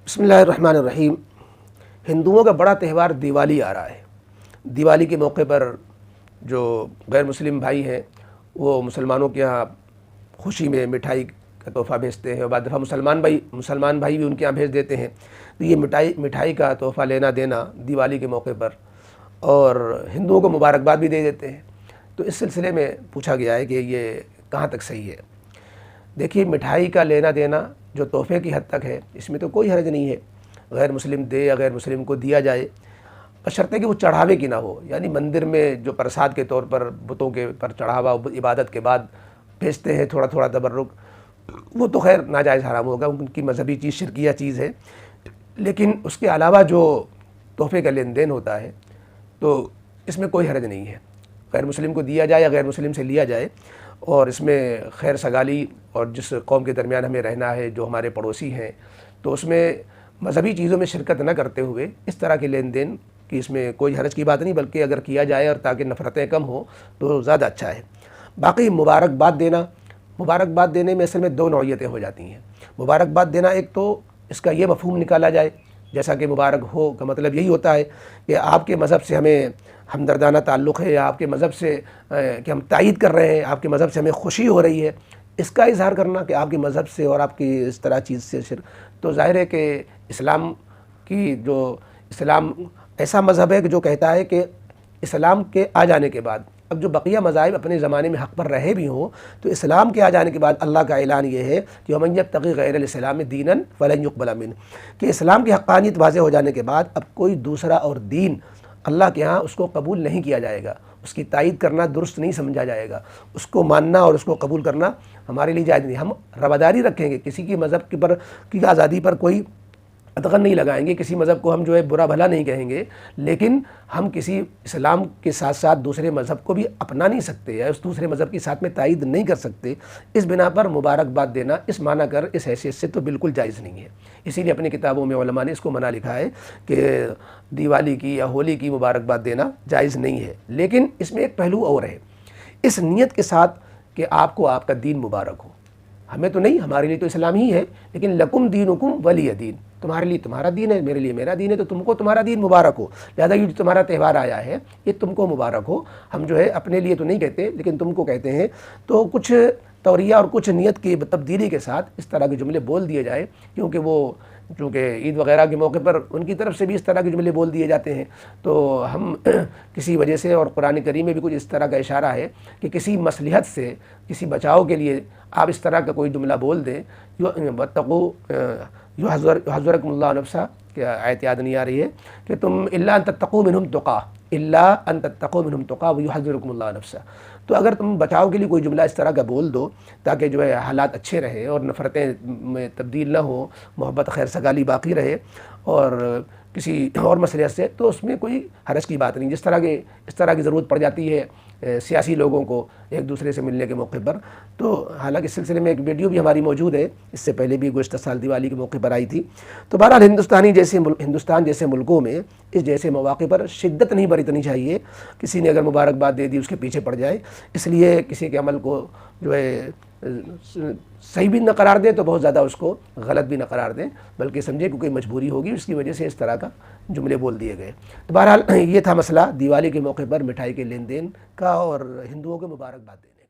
بسم اللہ الرحمن الرحیم۔ ہندوؤں کا بڑا تہوار دیوالی آ رہا ہے۔ دیوالی کے موقع پر جو غیر مسلم بھائی ہیں وہ مسلمانوں کے یہاں خوشی میں مٹھائی کا تحفہ بھیجتے ہیں، اور بعض دفعہ مسلمان بھائی بھی ان کے یہاں بھیج دیتے ہیں۔ تو یہ مٹھائی کا تحفہ لینا دینا دیوالی کے موقع پر، اور ہندوؤں کو مبارکباد بھی دے دیتے ہیں۔ تو اس سلسلے میں پوچھا گیا ہے کہ یہ کہاں تک صحیح ہے۔ دیکھیے، مٹھائی کا لینا دینا جو تحفے کی حد تک ہے، اس میں تو کوئی حرج نہیں ہے، غیر مسلم دے یا غیر مسلم کو دیا جائے، بشرطے کہ وہ چڑھاوے کی نہ ہو۔ یعنی مندر میں جو پرساد کے طور پر بتوں کے پر چڑھاوا عبادت کے بعد بھیجتے ہیں تھوڑا تھوڑا تبرک، وہ تو خیر ناجائز حرام ہوگا، ان کی مذہبی چیز شرکیہ چیز ہے۔ لیکن اس کے علاوہ جو تحفے کا لین دین ہوتا ہے تو اس میں کوئی حرج نہیں ہے، غیر مسلم کو دیا جائے یا غیر مسلم سے لیا جائے، اور اس میں خیر سگالی اور جس قوم کے درمیان ہمیں رہنا ہے، جو ہمارے پڑوسی ہیں، تو اس میں مذہبی چیزوں میں شرکت نہ کرتے ہوئے اس طرح کے لین دین کی اس میں کوئی حرج کی بات نہیں، بلکہ اگر کیا جائے اور تاکہ نفرتیں کم ہوں تو زیادہ اچھا ہے۔ باقی مبارکباد دینے میں اصل میں دو نوعیتیں ہو جاتی ہیں۔ مبارکباد دینا، ایک تو اس کا یہ مفہوم نکالا جائے، جیسا کہ مبارک ہو کا مطلب یہی ہوتا ہے کہ آپ کے مذہب سے ہمیں ہمدردانہ تعلق ہے، یا آپ کے مذہب سے کہ ہم تائید کر رہے ہیں، آپ کے مذہب سے ہمیں خوشی ہو رہی ہے، اس کا اظہار کرنا کہ آپ کے مذہب سے اور آپ کی اس طرح چیز سے تو ظاہر ہے کہ اسلام ایسا مذہب ہے کہ جو کہتا ہے کہ اسلام کے آ جانے کے بعد، اب جو بقیہ مذاہب اپنے زمانے میں حق پر رہے بھی ہوں، تو اسلام کے آ جانے کے بعد اللہ کا اعلان یہ ہے کہ وَمَن يَبْتَغِ غَيْرَ الْإِسْلَامِ دِينًا فَلَن يُقْبَلَ مِنْهُ، کہ اسلام کی حقانیت واضح ہو جانے کے بعد اب کوئی دوسرا اور دین اللہ کے ہاں اس کو قبول نہیں کیا جائے گا، اس کی تائید کرنا درست نہیں سمجھا جائے گا، اس کو ماننا اور اس کو قبول کرنا ہمارے لیے جائز نہیں۔ ہم رواداری رکھیں گے، کسی کی مذہب کی آزادی پر کوئی ادغن نہیں لگائیں گے، کسی مذہب کو ہم جو ہے برا بھلا نہیں کہیں گے، لیکن ہم کسی اسلام کے ساتھ ساتھ دوسرے مذہب کو بھی اپنا نہیں سکتے، یا اس دوسرے مذہب کے ساتھ میں تائید نہیں کر سکتے۔ اس بنا پر مبارکباد دینا اس معنی کر اس حیثیت سے تو بالکل جائز نہیں ہے۔ اسی لیے اپنی کتابوں میں علماء نے اس کو منع لکھا ہے کہ دیوالی کی یا ہولی کی مبارکباد دینا جائز نہیں ہے۔ لیکن اس میں ایک پہلو اور ہے، اس نیت کے ساتھ کہ آپ کو آپ کا دین مبارک ہو۔ ہمیں تو نہیں، ہمارے لیے تو اسلام ہی ہے، لیکن لکم دینکم ولی دین، تمہارے لیے تمہارا دین ہے، میرے لیے میرا دین ہے، تو تم کو تمہارا دین مبارک ہو، لہذا یہ جو تمہارا تہوار آیا ہے یہ تم کو مبارک ہو۔ ہم جو ہے اپنے لیے تو نہیں کہتے، لیکن تم کو کہتے ہیں۔ تو کچھ توریہ اور کچھ نیت کی تبدیلی کے ساتھ اس طرح کے جملے بول دیے جائے، کیونکہ چونکہ عید وغیرہ کے موقع پر ان کی طرف سے بھی اس طرح کے جملے بول دیے جاتے ہیں، تو ہم کسی وجہ سے، اور قرآن کریم میں بھی کچھ اس طرح کا اشارہ ہے کہ کسی مصلحت سے، کسی بچاؤ کے لیے آپ اس طرح کا کوئی جملہ بول دیں، یحذرکم اللہ نفسہ، کہ آیت یاد نہیں آ رہی ہے کہ تم الا ان تتقوا منہم تقا، الا ان تتقوا منہم تقا ویحذرکم اللہ نفسہ، تو اگر تم بچاؤ کے لیے کوئی جملہ اس طرح کا بول دو تاکہ جو ہے حالات اچھے رہیں اور نفرتیں میں تبدیل نہ ہوں، محبت خیر سگالی باقی رہے، اور کسی اور مسئلے سے، تو اس میں کوئی حرج کی بات نہیں۔ اس طرح کی ضرورت پڑ جاتی ہے سیاسی لوگوں کو ایک دوسرے سے ملنے کے موقع پر، تو حالانکہ اس سلسلے میں ایک ویڈیو بھی ہماری موجود ہے، اس سے پہلے بھی گزشتہ سال دیوالی کے موقع پر آئی تھی۔ تو بہرحال ہندوستان جیسے ملکوں میں اس جیسے مواقع پر شدت نہیں برتنی چاہیے، کسی نے اگر مبارکباد دے دی اس کے پیچھے پڑ جائے، اس لیے کسی کے عمل کو جو ہے صحیح بھی نہ قرار دیں تو بہت زیادہ اس کو غلط بھی نہ قرار دیں، بلکہ سمجھے کہ کوئی مجبوری ہوگی اس کی وجہ سے اس طرح کا جملے بول دیے گئے۔ تو بہرحال یہ تھا مسئلہ دیوالی کے موقع پر مٹھائی کے لین دین کا اور ہندوؤں کو مبارکباد دینے۔